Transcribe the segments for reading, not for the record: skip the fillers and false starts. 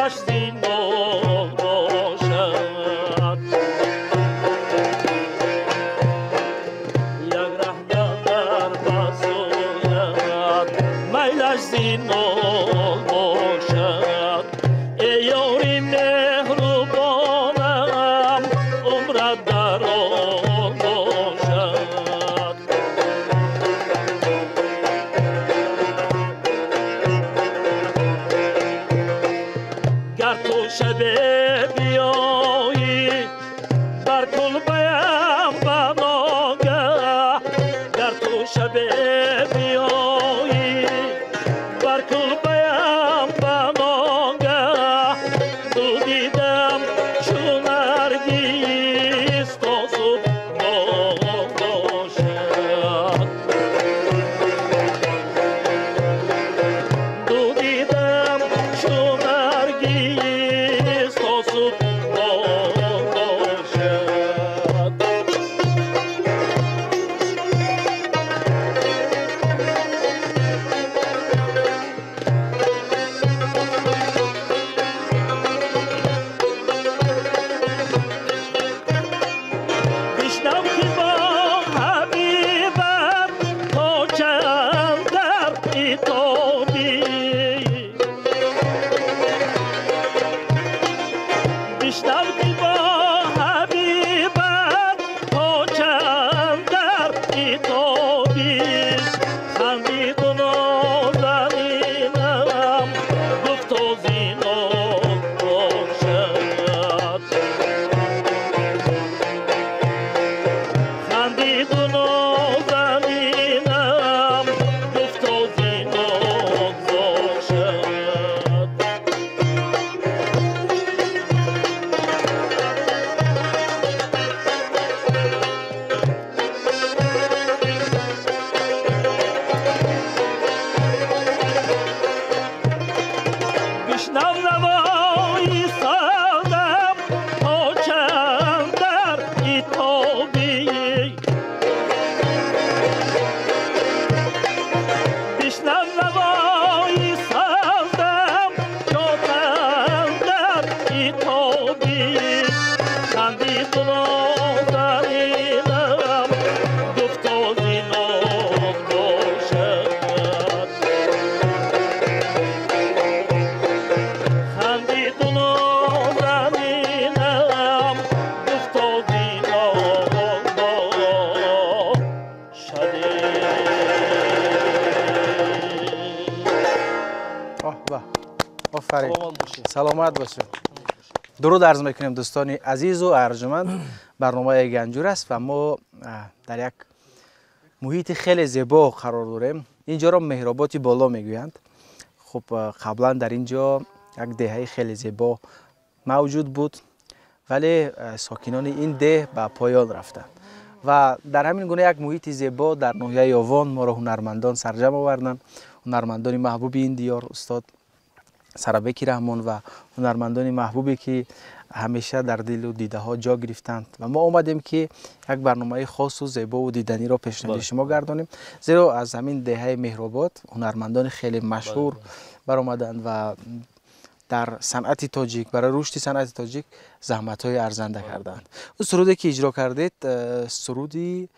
میلش زینور باشد یک ره در بسوید میلش زینور باشد ای یاری مهربانم عمرت دراز باشد گر تو شب بیایی بر کلبه‌ام بناگه گر تو شب بیایی بر کلبه‌ام بناگه دو دیدم چون نرگس تا صبح باغ باشد دو دیدم چون نرگس تا صبح باغ باشد بشنو که با حبیبم تا چند در عتابی بشنو که با حبیبم تا چند در عتابی خندید و نازنینم گفت و زینار باشد خندید و نازنینم گفت و زینار باشد بشنو نوای سازم تا چند در عتابی بشنو نوای سازم تا چند در عتابی خندید و نازنینم گفت و زینار باشد خندید و نازنینم گفت و زینار باشد به آفرین سلامت باشید. درود عرض میکنیم دوستان عزیز و ارجمند. برنامه گنجور است و ما در یک محیط خیلی زیبا قرار داریم. اینجا را مهرآباد بالا میگویند. خب قبلا در اینجا یک دهه خیلی زیبا موجود بود ولی ساکنان این ده به پایان رفتند و در همین گونه یک محیط زیبا در ناحیه آوان ما را هنرمندان سرجم آوردند. هنرمندان محبوب این دیار استاد سرابکی رحمان و هنرمندان محبوبی که همیشه در دل و دیده ها جا گرفتند و ما آمدیم که یک برنامه خاص و زیبا و دیدنی را پیشنهاد شما گردانیم زیرا از همین دهه مهرآباد هنرمندان خیلی مشهور برآمدند و در صنعت تاجیک برای رشد صنعت تاجیک زحمت‌های ارزنده کردند. اون سرودی که اجرا کردید سرودی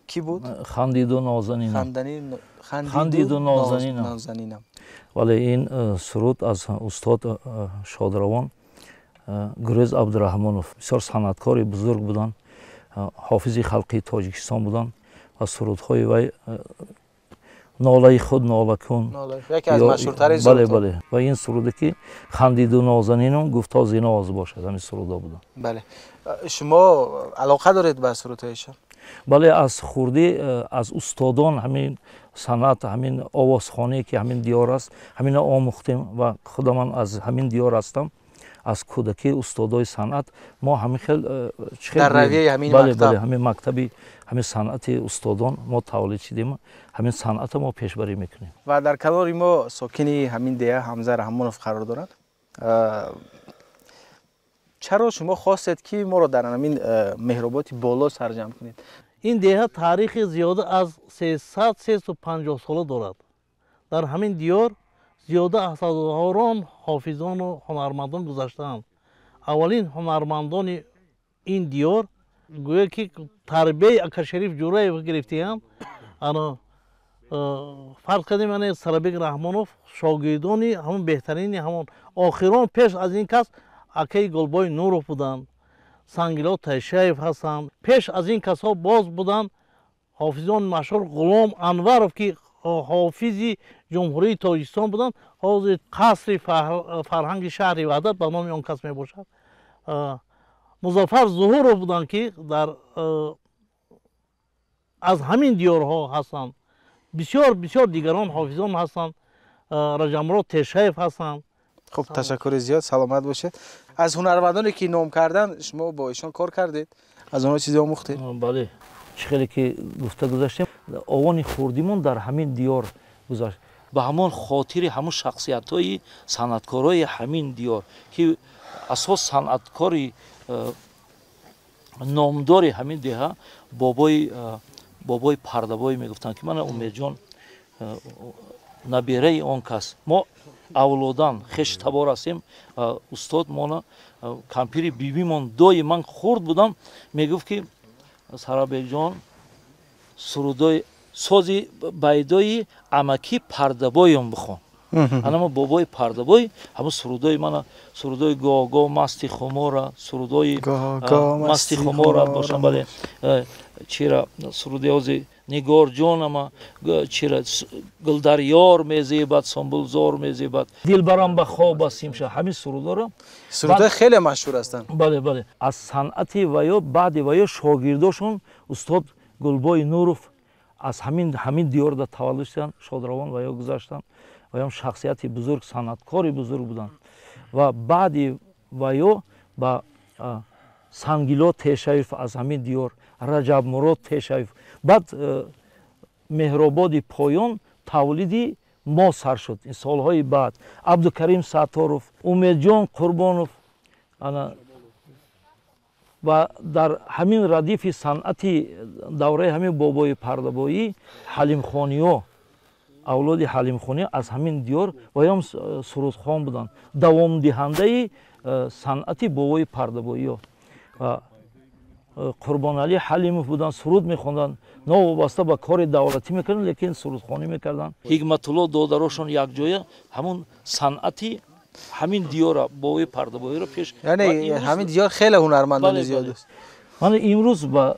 کی بود؟ خندید و نازنینم. خندید و نازنینم. ولی این سرود از استاد شادروان گریز عبدالرحمانوف بسیار صنعتکار بزرگ بودند، حافظ خلقی تاجیکستان بودند و سرودهای وی ناله خود ناله کن یکی از مشهورترین سرودها. بله و این سروده که خندید و نازنینم گفتا زینا از باشد همین سرودا بودن. بله شما علاقه دارید به سرودهایشان؟ بله از خوردی از استادان همین صنعت همین آوازخوانی که همین دیار است همین آموختیم و خود من از همین دیار هستم. از کودکی استادای صنعت ما همین خیلی در رویه همین بله مکتب بله همین مکتبی همین صنعت استادان ما تولید شدیم همین صنعت ما پیشبری میکنیم. و در کنار ما ساکنی همین دیه حمزه رحمانوف قرار دارند. چرا شما خواستید که ما رو در همین مهرآباد بالا سرجم کنید؟ این دیه تاریخ زیاده از 300-350 ساله دارد. در همین دیار زیاده از هزاران حافظان و هنرمندان گذشته‌اند. اولین هنرمندان این دیار گویا که تربیه اکا شریف جورایی گرفته‌اند. انا فرض کردیم من سرابیک رحمانوف شاگردانی همون بهترین همون آخران پیش از این کس اکای گلبای نورов بودند. سنگیلا تایشاев هستند. پیش از این کس‌ها باز بودند حافظان مشهور غلام انورов که حافظی جمهوری تاجیکستان بودند. حاضر قصر فرهنگ شهر وحدت به نام آن کس میباشد. مظفر ظهورov بودند که در از همین دیارها هستند. بسیار بسیار دیگران حافظان هستند. رجمراد تایشاев هستند. خب تشکر زیاد، سلامت باشید. از هنرمندانی که نام کردن شما با ایشان کار کردید؟ از اونها چیزی آموختید؟ بله، چقدر که گفته گذاشتیم آوان خوردیمون در همین دیار گذاشت. به همان خاطر همون شخصیت‌های صنعتکارای همین دیار که اساس صنعتکاری نامدار همین دیها بابای پردابای میگفتن که من امید جان نبیره اون کس ما اولادان خش تبار هستیم. استاد ما کمپیری بیبیمون دوی من خورد بودم میگفت که سرابیک جان سرودای سازی بایدای امکی پردابایم بخون. انا بابای پردابای همون سرودای من سرودای گاگا مستی خمورا سرودای مستی خمورا باشم. بله چرا سرودای از نگار جان اما چرا گلدریار میزیبد سنبلزار میزیبد دلبرم به خواب هستیم شه همین سرودارا سرودای خیلی مشهور هستند. بله بله از صنعت و یا بعد و یا شاگرداشون استاد گلبای نورов از همین دیار دا تولد شدن شادروان و یا گذاشتن و هم شخصیت بزرگ صنعتکاری بزرگ بودن و بعد و یا با سنگیلا تایشاев از همین دیار رجب مراد تایشاев بعد مهرآباد پایان تولیدی ما سر شد. این سالهای بعد عبدالکریم ستارов امیدجان قربانов و در همین ردیف صنعتی دوره همین بابای پردابایی حلیم خانی‌ها اولاد حلیم خانی از همین دیار و هم سرودخوان بودند. دوام دهنده صنعتی بابای پردابایی ها قربان علی حلیمов بودند. سرود میخوندند نوابسته به کار دولتی میکردند لیکن سرودخوانی میکردند. حکمت الله دادراشون یک جای همون صنعتی همین دیار بابای پردابایی رو پیش یعنی همین دیار خیلی هنرمندان زیاد است. من امروز با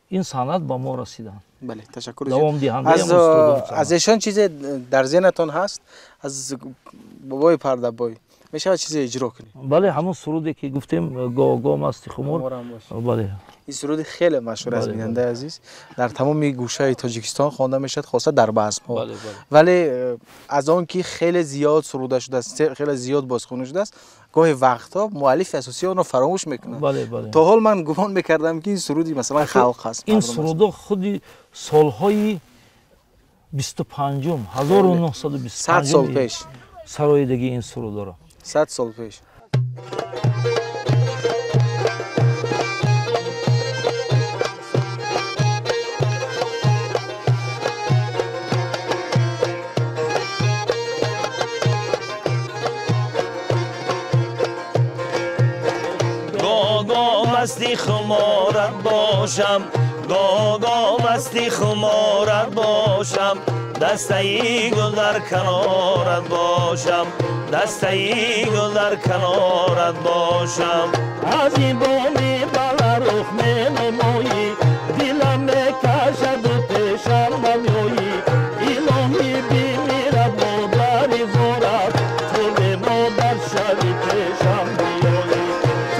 این صنعت با ما رسیدن. بله تشکر زیاد. از ایشان چیزی در ذهنتون هست از بابای پردابایی میشه چیزی اجرا کنی؟ بله همون سرودی که گفتیم گاگا مستی خمور. بله این سرود خیلی مشهور است بیننده عزیز. در تمام گوشه تاجیکستان خوانده میشد خاصه در بزم‌ها. بله. ولی از آن که خیلی زیاد سروده شده است خیلی زیاد بازخوانده شده است گاهی وقتا مؤلف اساسی اون رو فراموش میکنه. بله. تا حال من گمان میکردم که این سرودی مثلا خلق است. این سرود خودی سالهای 25 1925 100 سال پیش سرایدگی این سرود داره. 100 سال پیش. گاگا مستی خمارت باشم گاگا مستی خمارت باشم دستایی گل در کنارت باشم دستایی گل در کنارت باشم از این بامی بلا رخ می نمایی دلم میکشد و پیشم نمیایی الهی بمیرد مادری زورت تو به مادر شوی پیشم بیایی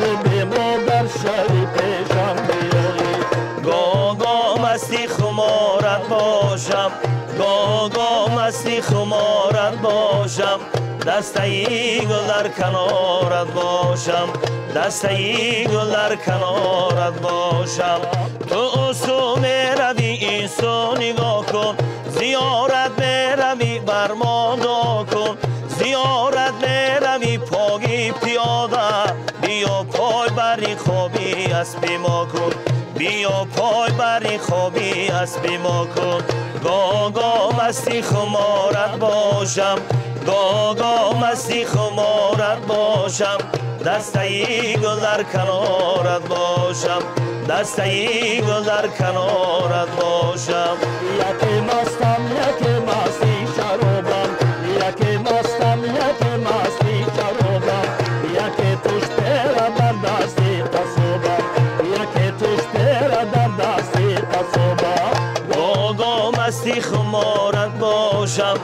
تو به مادر شوی پیشم بیایی گاگا مستی خمارت باشم گاگا مستی خمارت باشم دستایی گل در کنارت باشم دستایی گل در کنارت باشم تو اصول میروی این سو نگاه کن زیارت میروی بر ما دعا کن زیارت میروی پاگی پیاده بیا پای بری خوابی اسبی ما کن بیا پای بری خوابی اسبی ما کن گاگا مستی خمارت باشم گاگا مستی خمارت باشم دستایی گل در کنارت باشم دستایی گل در کنارت باشم یکی مستم یکی مستی شرابم یکی مستم یکی مستی شرابم یکی توش پیره در دستی قصابم یکی توش پیره در دستی قصابم گاگا مستی خمارت باشم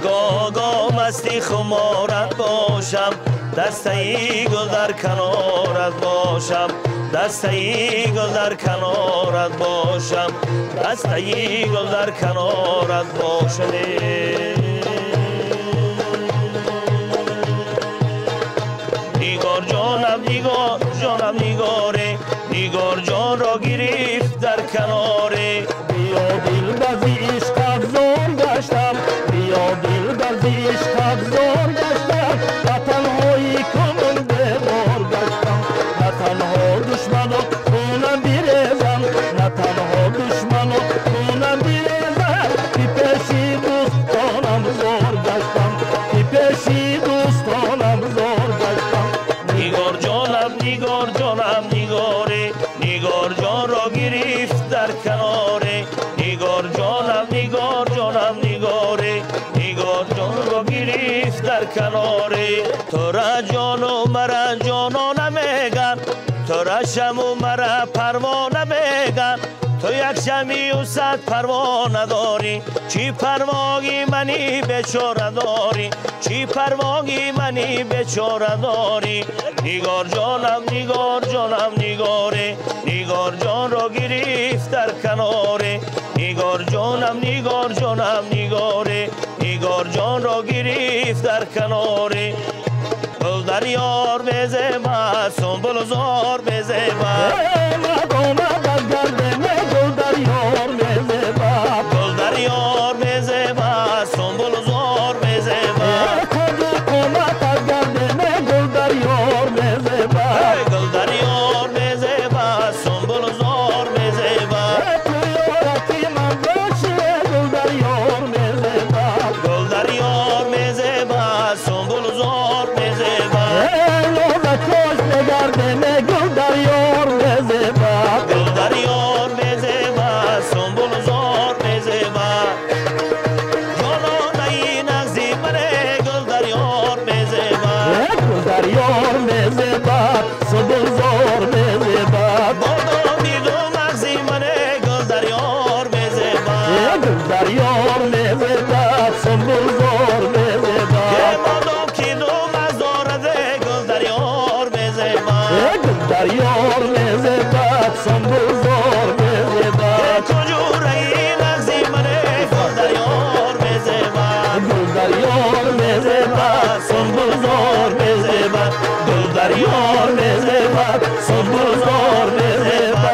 گاگا مستی خمارت باشم دستایی گل در کنارت باشم دستایی گل در کنارت باشم دستایی گل در کنارت باشم نیگار جانم نیگار جانم نیگاره نیگار جان را گرفت در کناره بیا دل بزی عشق افزون گشتم بیا دل بزی عشق افزون گشتم و تنهایی کنم ببار گشتم نه تنها دشمن و خونم بیرزم نه تنها دشمن و خونم بیرزم که پیشی دوستانم زور گشتم که پیشی دوستانم زور گشتم نیگار جانم نیگاره نیگار جان را گرفت در کناره نیگار جانم نیگاره نیگار جان را گرفت در کناره تو را جان و مرا جانا نمیگن تو را شم و مرا پروا نمیگن تو یک شمی و صد پروا نداری چی پرواگی منی بیچاره داری چی پرواگی منی بیچاره داری نیگار جانم نیگاره نیگار جان را گرفت در کناره نیگار جانم نیگاره نیگار جان را گرفت در کناره گل در یار بزیبا سنبل زار بزیبا گل در یار بزیبا سنبل زار بزیبا گل در یار بزیبا سنبل زار بزیبا گل در یار بزیبا سنبل زار بزیبا گل در یار بزیبا سنبل زار بزیبا جانان ای نغزی منه گل در یار بزیبا بادام دیدو مغزی منه گل در یار بزیبا یه بادام کی دو مغز دارده گل در یار بزیبا یه کجور ای نغزی منه گل در یار بزیبا سنبل زار بزیبا گل در یار بزیبا سنبل زار بزیبا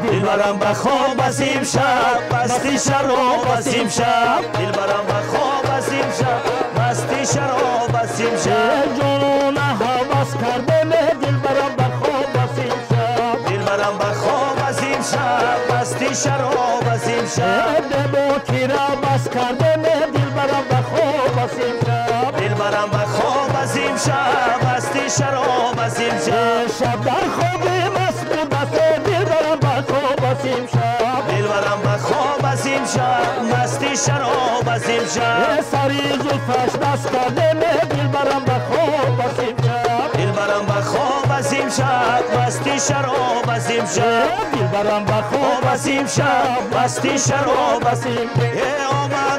دلبرم بخواب اسیم شب مستی شراب اسیم شب دلبرم بخواب اسیم شب مستی شراب اسیم شب جنون حواس کرده دلبرم بخواب اسیم شب دلبرم بخواب اسیم شب مستی شراب اسیم شب دبو کیرا بس کرده دلبرم بخواب اسیم شب دلبرم بخواب اسیم شب مستی شراب اسیم شب شب در خواب مست بوده دلبرم بخواب اسیم شب دلبرم بخواب اسیم شب مستی شراب اسیم شب سری زلفش دست کرده دلبرم بخواب اسیم شب دلبرم بخواب اسیم شب مستی شراب اسیم شب دلبرم بخواب اسیم شب مستی شراب اسیم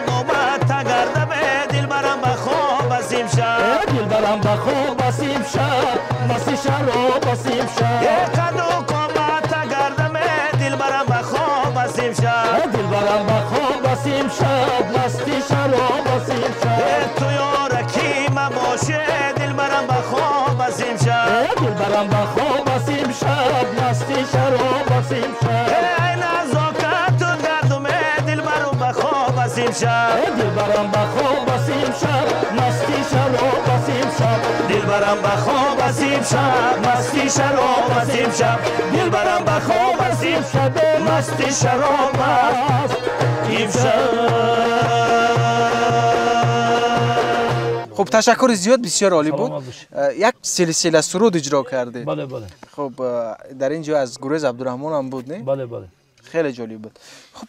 آمد تگرده به دلبرم بخواب اسیم شب دلبرم بخواب اسیم شب مستی شراب اسیم شب قدو کامت تگرده به دلبرم بخواب اسیم شب دلبرم بخواب اسیم شب مستی شراب اسیم شب تو یارکی مباشه دلبرم بخواب اسیم شب دلبرم بخواب اسیم شب مستی شراب اسیم شب ای نزاکت تو گردم دلبرم بخواب اسیم شب دلبرم بخواب اسیم شب مستی شراب اسیم شب دلبرم بخواب از امشب مستی شراب از امشب دلبرم بخواب از امشب مستی شراب است امشب. خب تشکر زیاد، بسیار عالی بود. یک سلسله سرود اجرا کرده. بله بله. خب در اینجا از گریز عبدالرحمن هم بود نه؟ بله بله. خیلی جالب بود. خب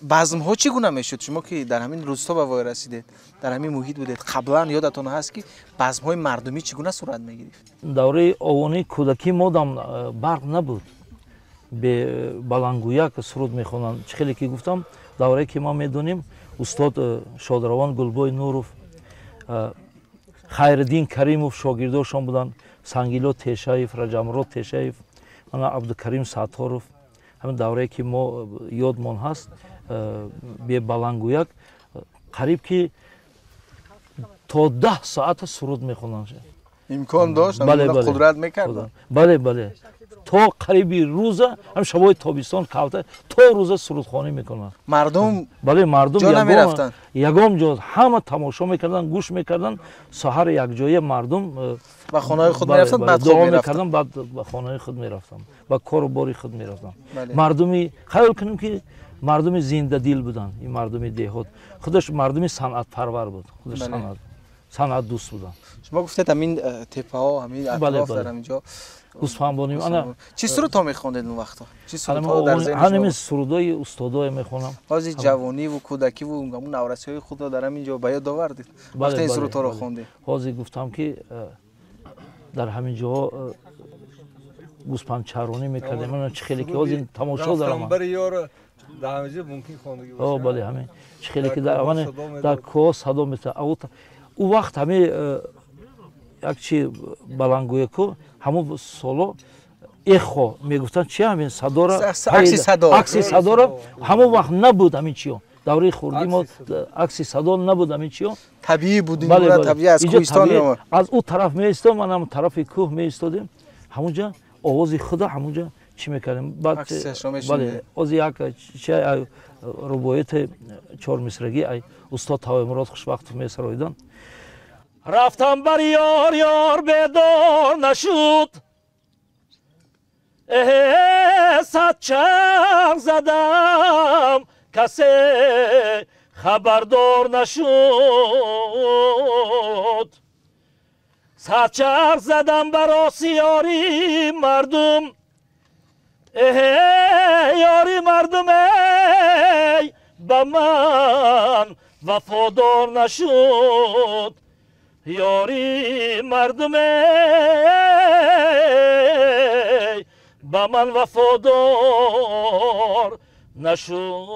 بزم ها چگونه میشد؟ شما که در همین روستا به وای رسیدید، در همین محیط بودید، قبلا یادتون هست که بزم های مردمی چگونه صورت میگرفت؟ دوره آوانی کودکی مودم برق نبود. به بلنگویک سرود میخونن. خیلی که گفتم دوره که ما میدونیم استاد شادروان گلبوی نوروف، خیردین کریموف شاگرداشون بودن، سنگیلو تیشایف، رجمرو تیشایف، انا عبدالکریم ساتاروف. همین دوره که ما یادمون هست به بلنگویک قریب که تا 10 ساعت سرود میخونن. امکان داشت؟ بله بله. قدرت میکردن؟ بله بله. تا قریبی روز هم شبای تابستان کالته تا روز سرودخوانی میکنن. مردم بله مردم جا نمیرفتن. یگام جا همه تماشا میکردن، گوش میکردن. سحر یک جای مردم به خانه خود میرفتن، بعد خواب میرفتن. بعد به خانه خود میرفتن، به کار و باری خود میرفتن. بله. مردمی خیال کنیم که مردم زنده دل بودن. این مردم دهات خودش مردمی صنعت پرور بود. خودش صنعت دوست بودن. شما گفتید همین تپه ها، همین اطراف در همینجا گوسفند بانیم. انا چی سرود ها میخوندید اون وقتا؟ چی سرود ها در ذهن شما؟ همین سرودای استادای میخونم. از جوانی و کودکی و اون نورسی های خود در همینجا به یاد آوردید وقتی این سرود ها رو خوندید؟ حاضر گفتم که در همین جا گوسفند چرانی میکردیم. من چه خیلی که حاضر تماشا دارم. برای یار در همینجا ممکن خواندگی باشه. بله همین چه خیلی که در کوه صدا میته. او وقت همین یک چی بلنگوی کو همون سالو اخو میگفتن چی همین صدا را عکس صدا را همون وقت نبود. همین چیو دوره خوردی ما عکس صدا نبود. همین چیو طبیعی بود. این طبیعی از کوهستان از اون طرف میایستم، من هم طرف کوه میایستادیم. همونجا آواز خدا همونجا چی میکردیم. بعد بله از یک چه روایت 4 مصرگی ای استاد توای مراد خوشبخت میسرایدن. رفتم بر یار یار بیدار نشد، صد چنگ زدم کسی خبردار نشد. صد چنگ زدم بر آسیاری مردم، یاری مردم ای به من وفادار نشد. یاری مردم با من وفادار نشد.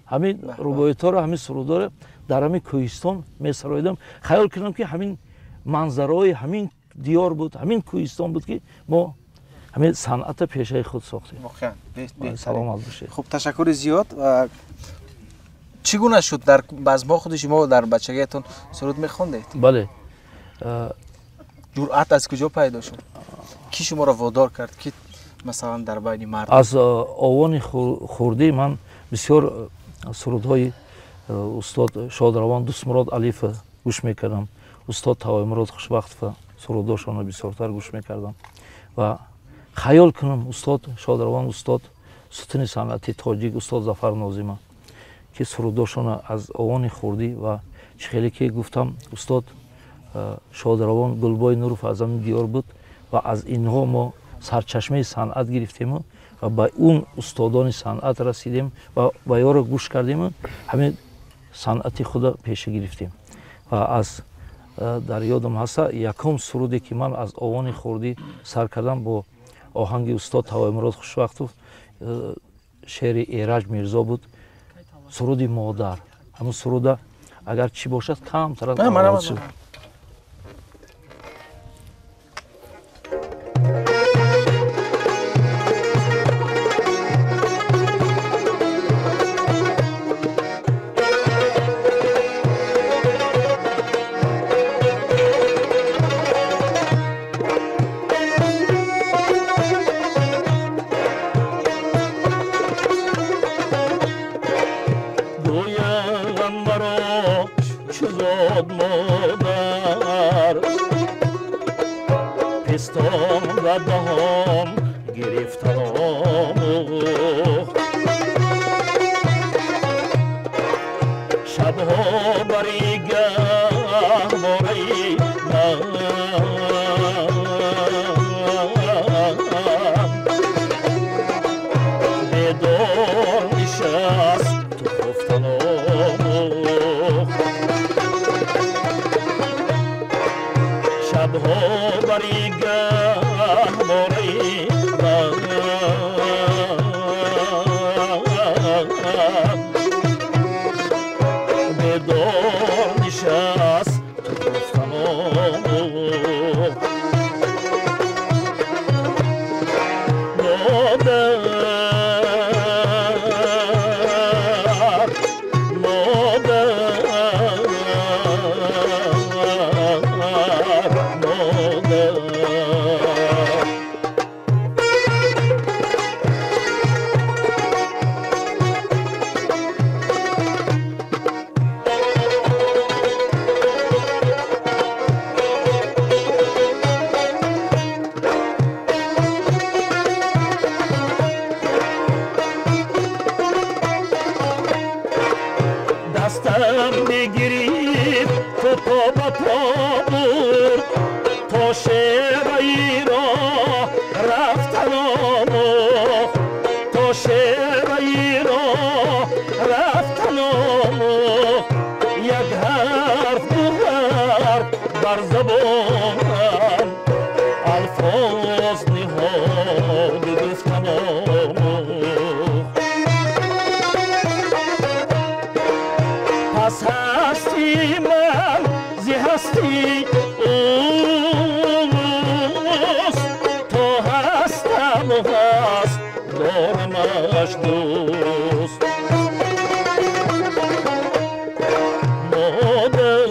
همین روایت ها رو، همین سرودا رو در همین کوهستان میسرایدم. خیال کردم که همین منظرهای همین دیار بود، همین کوهستان بود که ما همین صنعت پیشه خود ساختیم. سلامت باشید. خب تشکر زیاد. چگونه شد در بزم خود شما در بچگیتون سرود میخوندید؟ بله. جرأت از کجا پیدا شد؟ کی شما را وادار کرد که مثلا در بین مردم؟ از آوان خوردی من بسیار سرودهای استاد شادروان دوستمراد علیف گوش میکردم. استاد توای مراد خوشبخت سروداشون بسیارتر گوش میکردم و خیال کنم استاد شادروان، استاد ستون صنعتی تاجیک، استاد ظفر ناظیمه که سروداشون از آوان خوردی و خیلی که گفتم استاد شادروان گلبوی نوروف از همین دیار بود و از اینها ما سرچشمه صنعت گرفتیم و به اون استادان صنعت رسیدیم و با یارو گوش کردیم، همین صنعتی خود پیش گرفتیم. و از در یادم هست یکم سرودی که من از آوان خوردی سر کردم با آهنگ استاد توای مراد خوشبختوف، شعر ایرج میرزا بود، سرودی مادر. همون سرود اگر چی باشد کم تر از آواز شد. مرا چه زاد مادر شود دهان گرفتن شبها بری گهواره من بدار نشست تو خفتن شبها بری گهواره من بدار نشست تو خفتن دستم بگیرید تو پا با پا برد تا شبهی را رفتن آموخت تا شبهی را رفتن آموخت یک حرف دو حرف بر زبانم الفاظ نهاد گفتن آموخت پس هستی من زی هستی اوست تا هستم و هست دارمش دوست مادر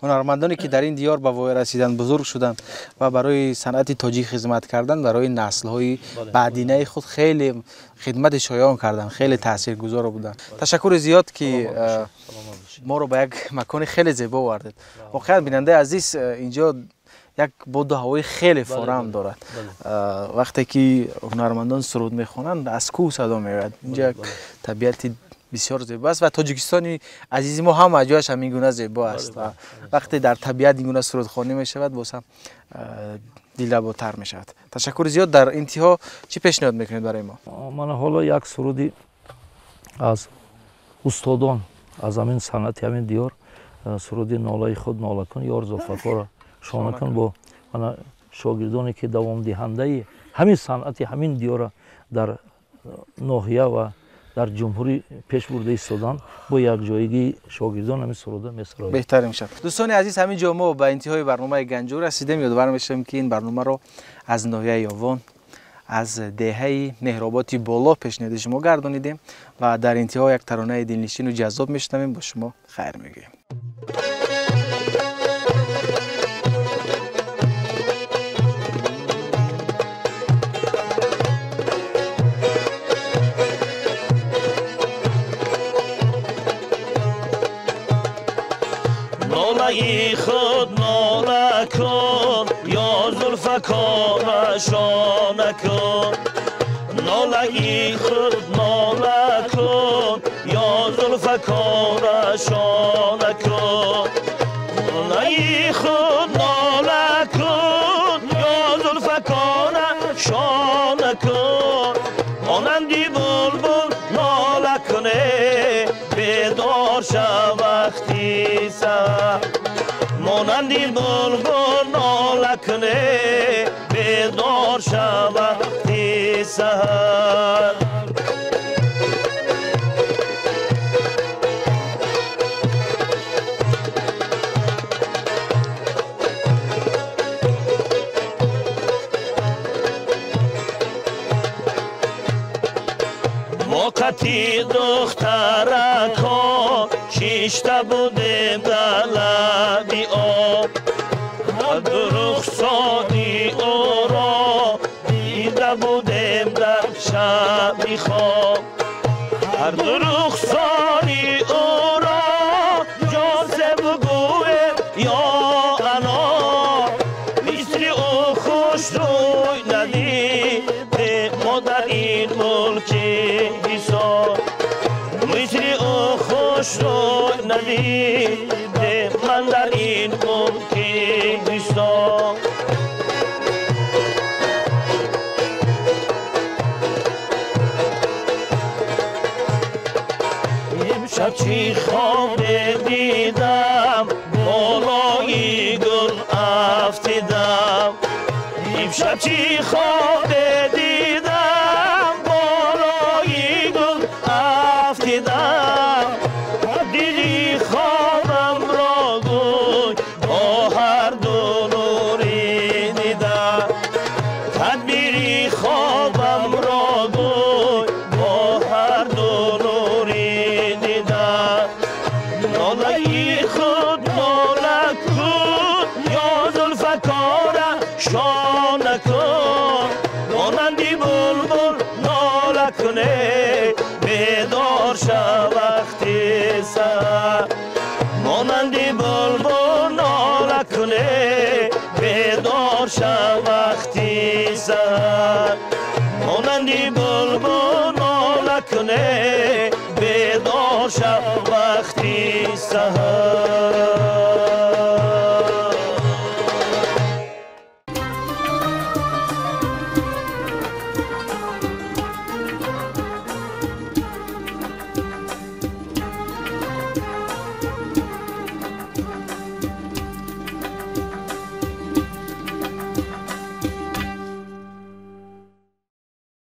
هنرمندانی که در این دیار به وای رسیدن بزرگ شدند و برای صنعت تاجیک خدمت کردند برای نسل‌های بعدینه خود خیلی خدمت شایان کردند خیلی تاثیرگذار بودند. تشکر زیاد که ما رو به یک مکان خیلی زیبا آوردید. واقعا بیننده عزیز اینجا یک بود هوای خیلی فراهم دارد. وقتی که هنرمندان سرود میخوانند از کوه صدا میاد. اینجا طبیعت بسیار زیبا است و تاجیکستانی عزیزی ما هم جایش همین گونه زیبا است و وقتی در طبیعت این گونه سرودخوانی می شود باز هم دل‌لباتر می شود. تشکر زیاد. در انتها چی پیشنهاد میکنید برای ما؟ من حالا یک سرودی از استادان از همین صنعت همین دیار سرودی نالای خود ناله کن یار زلفقار شانه کن با من شاگردانی که دوام دهنده همین صنعت همین دیار در ناحیه و در جمهوری پیش برده ایستادن با یک جایگی شاگردان همین سروده میسراییم. بهتر میشد. دوستان عزیز همین جا ما به انتهای برنامه گنجور رسیدیم. یادآور میشم که این برنامه رو از ناحیه یاوان از دهه مهرآبادی بالا پیشنهاد شما گردانیدیم و در انتها یک ترانه دلنشین و جذاب میشنویم. با شما خیر میگویم. ناله‌ی خود ناله کن یا زلفکار شانه کن ناله‌ی خود ناله کن یا زلفکار شانه کن ناله‌ی خود ناله کن یا زلفکار شانه کن مانندی بلبل ناله کنه بیدار شو وقتی سحر مانندی بلبل ناله کنه بیدار شو وقتی سحر خطی دخترکان شیشته بودیم در لبی آب هر دو رخساری او را دیده بودیم در شبی خواب هر دو رخساری او را جازه بگویم یا انا مثل او خوش روی ندیده ما در این ملک حساب مثل او خوش روی ندیده من در این ملک حساب امشب چی خواب دیدم بالای گل افتیدم امشب چی خواب دیدم بالای گل افتیدم دیدی خوابم را گوی با هر دو نوری دیدم تدبیری خوابم را گوی با هر دو نوری دیدم نالهی خود ناله کن یا زلفکاره شانه کن مانندی بلبل ناله کنه بیدار شو وقتی سحر مانندی بلبل ناله کنه بیدار شو وقتی سحر مانندی بلبل ناله کنه بیدار شو وقتی سحر